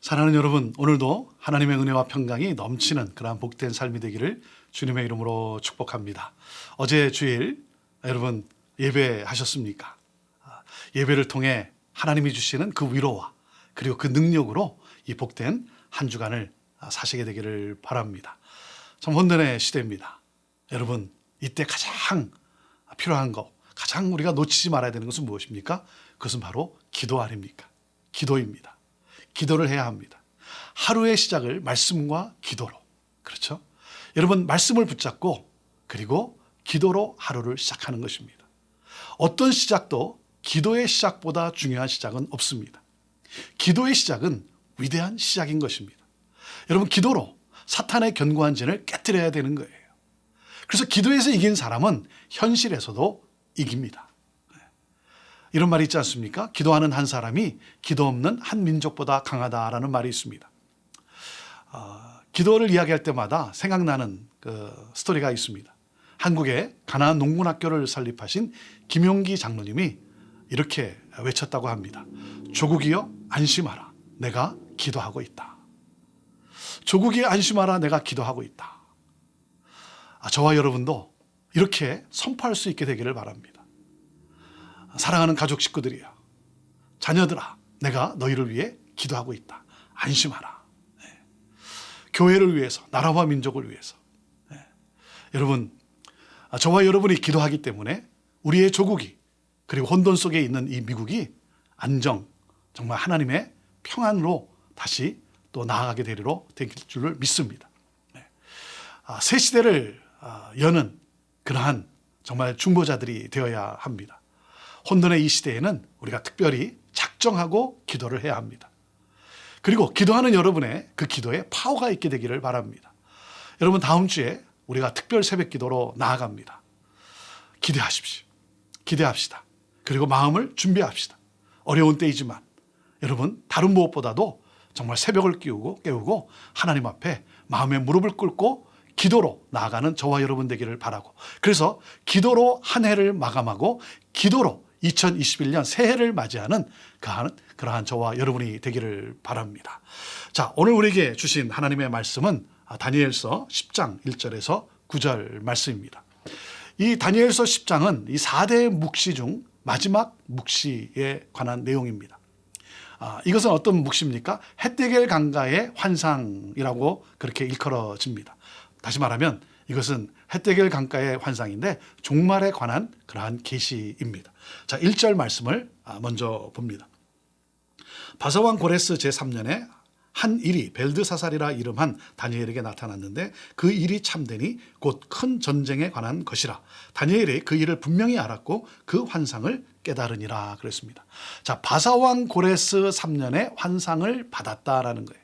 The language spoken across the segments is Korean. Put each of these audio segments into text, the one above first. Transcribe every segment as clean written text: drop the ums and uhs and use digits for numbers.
사랑하는 여러분, 오늘도 하나님의 은혜와 평강이 넘치는 그러한 복된 삶이 되기를 주님의 이름으로 축복합니다. 어제 주일 여러분 예배하셨습니까? 예배를 통해 하나님이 주시는 그 위로와 그리고 그 능력으로 이 복된 한 주간을 사시게 되기를 바랍니다. 참 혼돈의 시대입니다. 여러분, 이때 가장 필요한 것, 가장 우리가 놓치지 말아야 되는 것은 무엇입니까? 그것은 바로 기도 아닙니까? 기도입니다. 기도를 해야 합니다. 하루의 시작을 말씀과 기도로. 그렇죠? 여러분, 말씀을 붙잡고 그리고 기도로 하루를 시작하는 것입니다. 어떤 시작도 기도의 시작보다 중요한 시작은 없습니다. 기도의 시작은 위대한 시작인 것입니다. 여러분, 기도로 사탄의 견고한 진을 깨뜨려야 되는 거예요. 그래서 기도에서 이긴 사람은 현실에서도 이깁니다. 이런 말이 있지 않습니까? 기도하는 한 사람이 기도 없는 한 민족보다 강하다라는 말이 있습니다. 기도를 이야기할 때마다 생각나는 그 스토리가 있습니다. 한국에 가나안 농군학교를 설립하신 김용기 장로님이 이렇게 외쳤다고 합니다. 조국이여 안심하라. 내가 기도하고 있다. 조국이여 안심하라. 내가 기도하고 있다. 저와 여러분도 이렇게 선포할 수 있게 되기를 바랍니다. 사랑하는 가족 식구들이야, 자녀들아, 내가 너희를 위해 기도하고 있다. 안심하라. 네. 교회를 위해서, 나라와 민족을 위해서. 네. 여러분, 저와 여러분이 기도하기 때문에 우리의 조국이 그리고 혼돈 속에 있는 이 미국이 안정, 정말 하나님의 평안으로 다시 또 나아가게 되리로 될 줄을 믿습니다. 네. 새 시대를 여는 그러한 정말 중보자들이 되어야 합니다. 혼돈의 이 시대에는 우리가 특별히 작정하고 기도를 해야 합니다. 그리고 기도하는 여러분의 그 기도에 파워가 있게 되기를 바랍니다. 여러분, 다음 주에 우리가 특별 새벽 기도로 나아갑니다. 기대하십시오. 기대합시다. 그리고 마음을 준비합시다. 어려운 때이지만 여러분, 다른 무엇보다도 정말 새벽을 깨우고 하나님 앞에 마음의 무릎을 꿇고 기도로 나아가는 저와 여러분 되기를 바라고, 그래서 기도로 한 해를 마감하고 기도로 2021년 새해를 맞이하는 그러한 저와 여러분이 되기를 바랍니다. 자, 오늘 우리에게 주신 하나님의 말씀은 다니엘서 10장 1절에서 9절 말씀입니다. 이 다니엘서 10장은 이 4대 묵시 중 마지막 묵시에 관한 내용입니다. 이것은 어떤 묵시입니까? 헷데겔 강가의 환상이라고 그렇게 일컬어집니다. 다시 말하면 이것은 헷데겔 강가의 환상인데 종말에 관한 그러한 계시입니다. 자, 1절 말씀을 먼저 봅니다. 바사왕 고레스 제3년에 한 일이 벨드사살이라 이름한 다니엘에게 나타났는데 그 일이 참되니 곧 큰 전쟁에 관한 것이라. 다니엘이 그 일을 분명히 알았고 그 환상을 깨달으니라 그랬습니다. 자, 바사왕 고레스 3년에 환상을 받았다라는 거예요.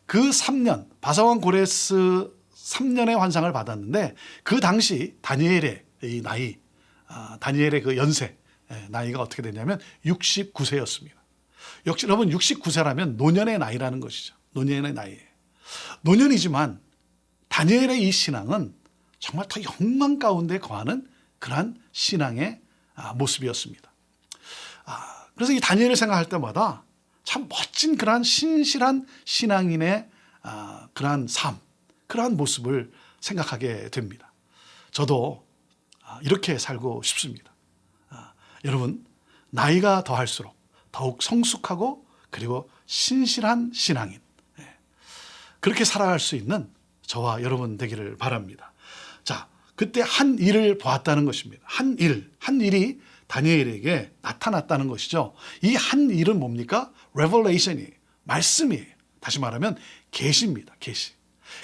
그 3년, 바사왕 고레스 3년의 환상을 받았는데 그 당시 다니엘의 이 나이, 다니엘의 그 연세, 나이가 어떻게 되냐면 69세였습니다. 역시 여러분, 69세라면 노년의 나이라는 것이죠. 노년의 나이예요. 노년이지만 다니엘의 이 신앙은 정말 더 영광 가운데 거하는 그러한 신앙의 모습이었습니다. 그래서 이 다니엘을 생각할 때마다 참 멋진 그러한 신실한 신앙인의 그러한 삶, 그러한 모습을 생각하게 됩니다. 저도 이렇게 살고 싶습니다. 여러분, 나이가 더할수록 더욱 성숙하고 그리고 신실한 신앙인, 그렇게 살아갈 수 있는 저와 여러분 되기를 바랍니다. 자, 그때 한 일을 보았다는 것입니다. 한 일이 다니엘에게 나타났다는 것이죠. 이 한 일은 뭡니까? 레벨레이션이에요. 말씀이에요. 다시 말하면 계시입니다. 계시.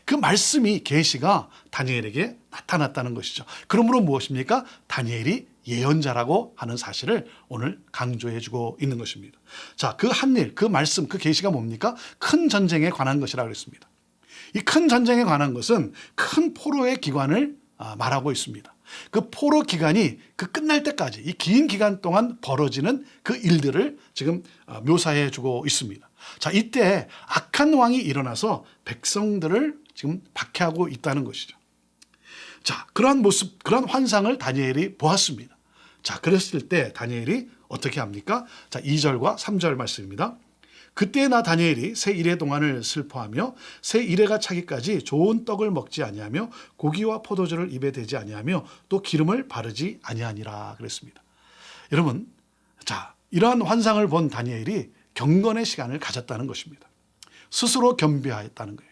그 말씀이, 계시가 다니엘에게 나타났다는 것이죠. 그러므로 무엇입니까? 다니엘이 예언자라고 하는 사실을 오늘 강조해주고 있는 것입니다. 자, 그 한 일, 그 말씀, 그 계시가 뭡니까? 큰 전쟁에 관한 것이라고 그랬습니다. 이 큰 전쟁에 관한 것은 큰 포로의 기간을 말하고 있습니다. 그 포로 기간이 그 끝날 때까지 이 긴 기간 동안 벌어지는 그 일들을 지금 묘사해 주고 있습니다. 자, 이때 악한 왕이 일어나서 백성들을 지금 박해하고 있다는 것이죠. 자, 그러한 모습, 그러한 환상을 다니엘이 보았습니다. 자, 그랬을 때 다니엘이 어떻게 합니까? 자, 2절과 3절 말씀입니다. 그때 나 다니엘이 새 이레 동안을 슬퍼하며 새 이레가 차기까지 좋은 떡을 먹지 아니하며 고기와 포도주를 입에 대지 아니하며 또 기름을 바르지 아니하니라 그랬습니다. 여러분, 자, 이러한 환상을 본 다니엘이 경건의 시간을 가졌다는 것입니다. 스스로 겸비하였다는 거예요.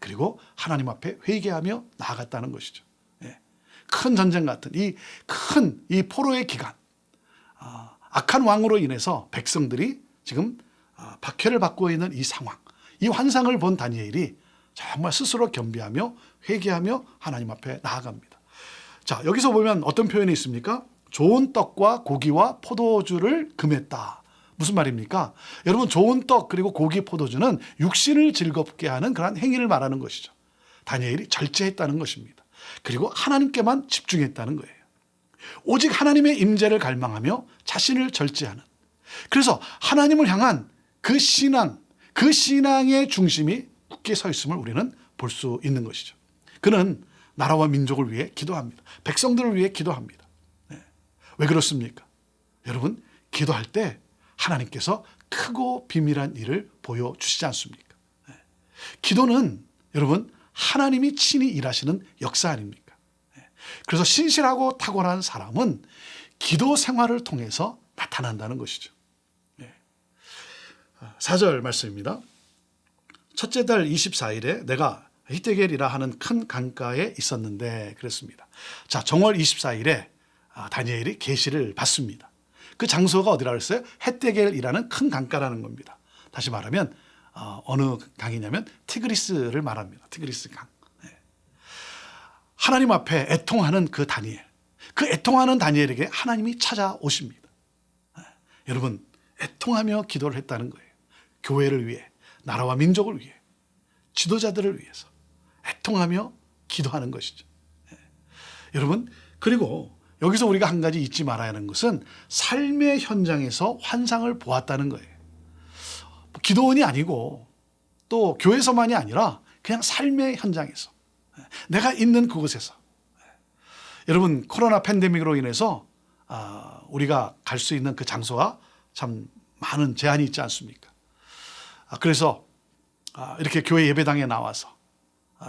그리고 하나님 앞에 회개하며 나아갔다는 것이죠. 예. 큰 전쟁 같은 이 포로의 기간, 악한 왕으로 인해서 백성들이 지금 박해를 받고 있는 이 상황, 이 환상을 본 다니엘이 정말 스스로 겸비하며 회개하며 하나님 앞에 나아갑니다. 자, 여기서 보면 어떤 표현이 있습니까? 좋은 떡과 고기와 포도주를 금했다. 무슨 말입니까? 여러분, 좋은 떡 그리고 고기, 포도주는 육신을 즐겁게 하는 그런 행위를 말하는 것이죠. 다니엘이 절제했다는 것입니다. 그리고 하나님께만 집중했다는 거예요. 오직 하나님의 임재를 갈망하며 자신을 절제하는, 그래서 하나님을 향한 그 신앙의 중심이 굳게 서 있음을 우리는 볼 수 있는 것이죠. 그는 나라와 민족을 위해 기도합니다. 백성들을 위해 기도합니다. 네. 왜 그렇습니까? 여러분, 기도할 때 하나님께서 크고 비밀한 일을 보여주시지 않습니까? 네. 기도는 여러분, 하나님이 친히 일하시는 역사 아닙니까? 네. 그래서 신실하고 탁월한 사람은 기도 생활을 통해서 나타난다는 것이죠. 4절 말씀입니다. 첫째 달 24일에 내가 히데겔이라 하는 큰 강가에 있었는데 그랬습니다. 자, 정월 24일에 다니엘이 계시를 받습니다. 그 장소가 어디라 그랬어요? 헷데겔이라는 큰 강가라는 겁니다. 다시 말하면 어느 강이냐면 티그리스를 말합니다. 티그리스 강. 네. 하나님 앞에 애통하는 그 다니엘, 그 애통하는 다니엘에게 하나님이 찾아오십니다. 네. 여러분, 애통하며 기도를 했다는 거예요. 교회를 위해, 나라와 민족을 위해, 지도자들을 위해서 애통하며 기도하는 것이죠. 네. 여러분, 그리고 여기서 우리가 한 가지 잊지 말아야 하는 것은 삶의 현장에서 환상을 보았다는 거예요. 기도원이 아니고 또 교회에서만이 아니라 그냥 삶의 현장에서, 내가 있는 그곳에서. 여러분, 코로나 팬데믹으로 인해서 우리가 갈 수 있는 그 장소가 참 많은 제한이 있지 않습니까? 그래서 이렇게 교회 예배당에 나와서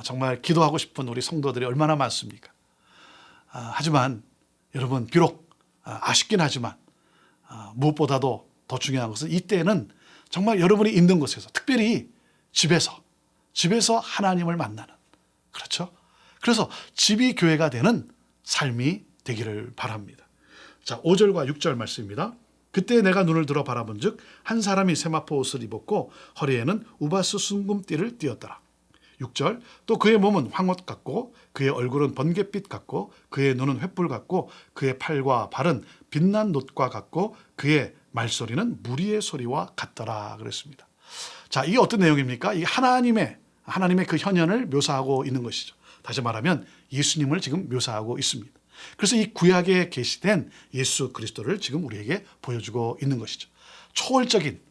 정말 기도하고 싶은 우리 성도들이 얼마나 많습니까? 하지만 여러분, 비록 아쉽긴 하지만 무엇보다도 더 중요한 것은 이때는 정말 여러분이 있는 곳에서, 특별히 집에서 하나님을 만나는, 그렇죠? 그래서 집이 교회가 되는 삶이 되기를 바랍니다. 자, 5절과 6절 말씀입니다. 그때 내가 눈을 들어 바라본즉 한 사람이 세마포 옷을 입었고 허리에는 우바스 순금띠를 띠었더라. 6절, 또 그의 몸은 황옷 같고 그의 얼굴은 번갯빛 같고 그의 눈은 횃불 같고 그의 팔과 발은 빛난 놋과 같고 그의 말소리는 무리의 소리와 같더라 그랬습니다. 자, 이게 어떤 내용입니까? 이 하나님의 그 현현을 묘사하고 있는 것이죠. 다시 말하면 예수님을 지금 묘사하고 있습니다. 그래서 이 구약에 계시된 예수 그리스도를 지금 우리에게 보여주고 있는 것이죠. 초월적인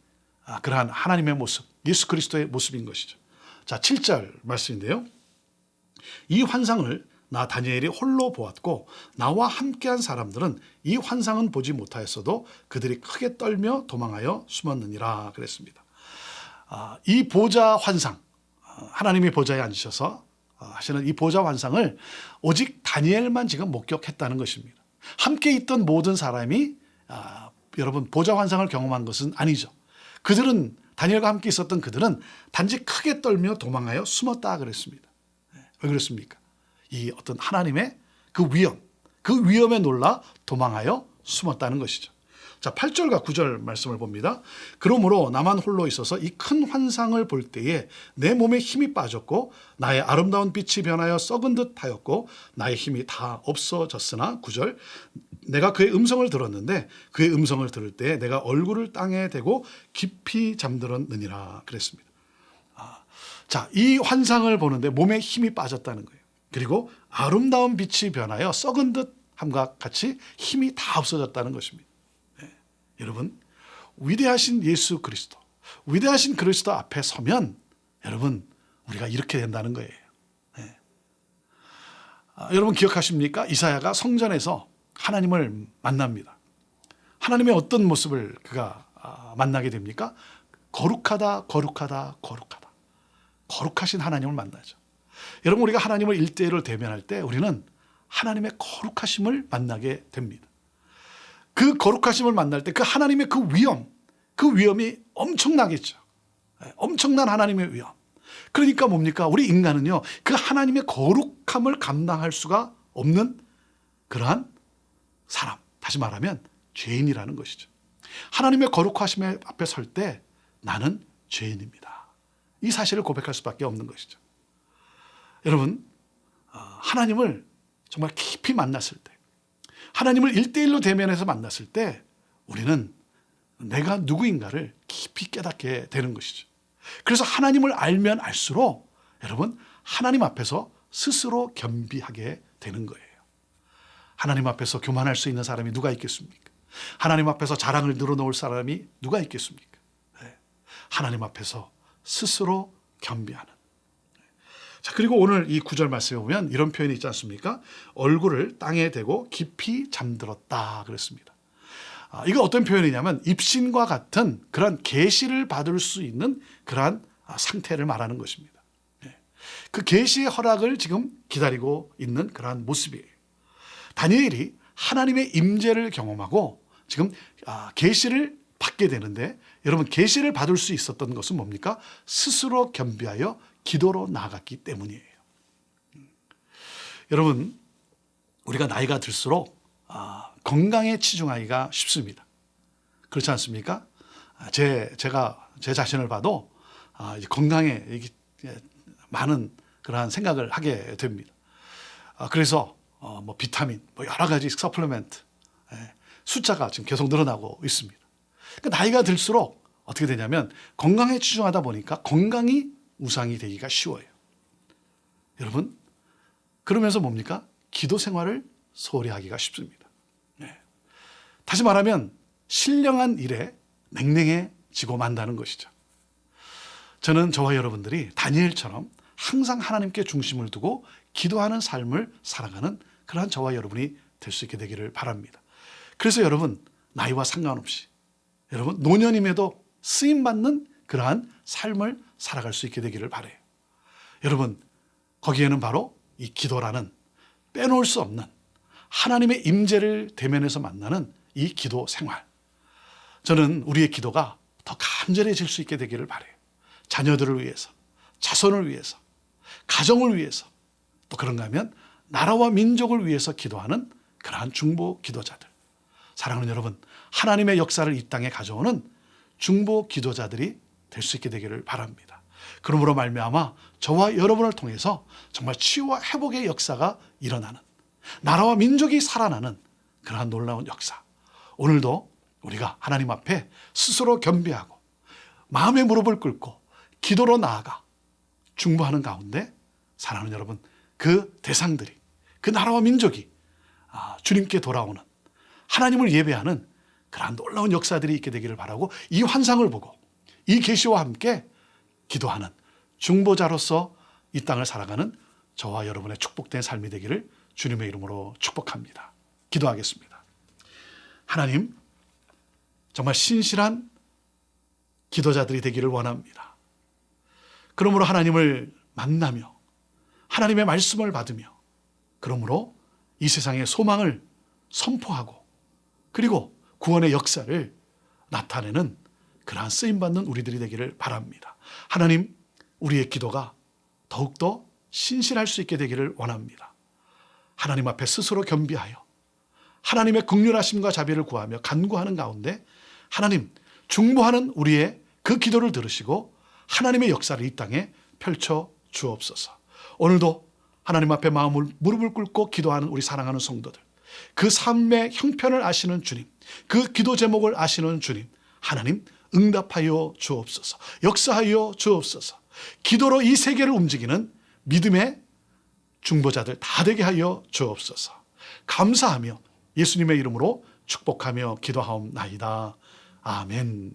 그러한 하나님의 모습, 예수 그리스도의 모습인 것이죠. 자, 7절 말씀인데요. 이 환상을 나 다니엘이 홀로 보았고 나와 함께한 사람들은 이 환상은 보지 못하였어도 그들이 크게 떨며 도망하여 숨었느니라 그랬습니다. 이 보좌 환상, 하나님이 보좌에 앉으셔서 하시는 이 보좌 환상을 오직 다니엘만 지금 목격했다는 것입니다. 함께 있던 모든 사람이 여러분, 보좌 환상을 경험한 것은 아니죠. 그들은, 다니엘과 함께 있었던 그들은 단지 크게 떨며 도망하여 숨었다 그랬습니다. 왜 그렇습니까? 이 어떤 하나님의 그 위험에 놀라 도망하여 숨었다는 것이죠. 자, 8절과 9절 말씀을 봅니다. 그러므로 나만 홀로 있어서 이 큰 환상을 볼 때에 내 몸에 힘이 빠졌고 나의 아름다운 빛이 변하여 썩은 듯 하였고 나의 힘이 다 없어졌으나 9절, 내가 그의 음성을 들었는데 그의 음성을 들을 때에 내가 얼굴을 땅에 대고 깊이 잠들었느니라 그랬습니다. 자, 이 환상을 보는데 몸에 힘이 빠졌다는 거예요. 그리고 아름다운 빛이 변하여 썩은 듯 함과 같이 힘이 다 없어졌다는 것입니다. 여러분, 위대하신 예수 그리스도, 위대하신 그리스도 앞에 서면 여러분, 우리가 이렇게 된다는 거예요. 네. 여러분 기억하십니까? 이사야가 성전에서 하나님을 만납니다. 하나님의 어떤 모습을 그가 만나게 됩니까? 거룩하다, 거룩하다, 거룩하다. 거룩하신 하나님을 만나죠. 여러분, 우리가 하나님을 1대1로 대면할 때 우리는 하나님의 거룩하심을 만나게 됩니다. 그 거룩하심을 만날 때 그 하나님의 그 위엄이 엄청나겠죠. 엄청난 하나님의 위엄. 그러니까 뭡니까? 우리 인간은요, 그 하나님의 거룩함을 감당할 수가 없는 그러한 사람. 다시 말하면 죄인이라는 것이죠. 하나님의 거룩하심 앞에 설 때 나는 죄인입니다. 이 사실을 고백할 수밖에 없는 것이죠. 여러분, 하나님을 정말 깊이 만났을 때, 하나님을 1대1로 대면해서 만났을 때 우리는 내가 누구인가를 깊이 깨닫게 되는 것이죠. 그래서 하나님을 알면 알수록 여러분, 하나님 앞에서 스스로 겸비하게 되는 거예요. 하나님 앞에서 교만할 수 있는 사람이 누가 있겠습니까? 하나님 앞에서 자랑을 늘어놓을 사람이 누가 있겠습니까? 하나님 앞에서 스스로 겸비하는. 자, 그리고 오늘 이 9절 말씀에 보면 이런 표현이 있지 않습니까? 얼굴을 땅에 대고 깊이 잠들었다 그랬습니다. 이거 어떤 표현이냐면 입신과 같은 그런 계시를 받을 수 있는 그러한 상태를 말하는 것입니다. 그 계시의 허락을 지금 기다리고 있는 그러한 모습이에요. 다니엘이 하나님의 임재를 경험하고 지금 계시를 받게 되는데, 여러분, 계시를 받을 수 있었던 것은 뭡니까? 스스로 겸비하여 기도로 나아갔기 때문이에요. 여러분, 우리가 나이가 들수록 건강에 치중하기가 쉽습니다. 그렇지 않습니까? 제가 제 자신을 봐도 건강에 많은 그러한 생각을 하게 됩니다. 그래서 뭐 비타민, 뭐 여러 가지 서플리멘트 숫자가 지금 계속 늘어나고 있습니다. 그러니까 나이가 들수록 어떻게 되냐면 건강에 치중하다 보니까 건강이 우상이 되기가 쉬워요. 여러분, 그러면서 뭡니까? 기도 생활을 소홀히 하기가 쉽습니다. 다시 말하면 신령한 일에 냉랭해지고 만다는 것이죠. 저는 저와 여러분들이 다니엘처럼 항상 하나님께 중심을 두고 기도하는 삶을 살아가는 그러한 저와 여러분이 될 수 있게 되기를 바랍니다. 그래서 여러분, 나이와 상관없이 여러분 노년임에도 쓰임받는 그러한 삶을 살아갈 수 있게 되기를 바라요. 여러분, 거기에는 바로 이 기도라는 빼놓을 수 없는 하나님의 임재를 대면해서 만나는 이 기도 생활. 저는 우리의 기도가 더 간절해질 수 있게 되기를 바라요. 자녀들을 위해서, 자손을 위해서, 가정을 위해서, 또 그런가 하면 나라와 민족을 위해서 기도하는 그러한 중보 기도자들. 사랑하는 여러분, 하나님의 역사를 이 땅에 가져오는 중보 기도자들이 될 수 있게 되기를 바랍니다. 그러므로 말미암아 저와 여러분을 통해서 정말 치유와 회복의 역사가 일어나는, 나라와 민족이 살아나는 그러한 놀라운 역사. 오늘도 우리가 하나님 앞에 스스로 겸비하고 마음의 무릎을 꿇고 기도로 나아가 중보하는 가운데 사랑하는 여러분, 그 대상들이, 그 나라와 민족이 주님께 돌아오는, 하나님을 예배하는 그러한 놀라운 역사들이 있게 되기를 바라고, 이 환상을 보고 이 계시와 함께 기도하는 중보자로서 이 땅을 살아가는 저와 여러분의 축복된 삶이 되기를 주님의 이름으로 축복합니다. 기도하겠습니다. 하나님, 정말 신실한 기도자들이 되기를 원합니다. 그러므로 하나님을 만나며 하나님의 말씀을 받으며, 그러므로 이 세상의 소망을 선포하고 그리고 구원의 역사를 나타내는 그러한 쓰임받는 우리들이 되기를 바랍니다. 하나님, 우리의 기도가 더욱더 신실할 수 있게 되기를 원합니다. 하나님 앞에 스스로 겸비하여 하나님의 긍휼하심과 자비를 구하며 간구하는 가운데 하나님, 중보하는 우리의 그 기도를 들으시고 하나님의 역사를 이 땅에 펼쳐 주옵소서. 오늘도 하나님 앞에 무릎을 꿇고 기도하는 우리 사랑하는 성도들, 그 삶의 형편을 아시는 주님, 그 기도 제목을 아시는 주님, 하나님 응답하여 주옵소서. 역사하여 주옵소서. 기도로 이 세계를 움직이는 믿음의 중보자들 다 되게 하여 주옵소서. 감사하며 예수님의 이름으로 축복하며 기도하옵나이다. 아멘.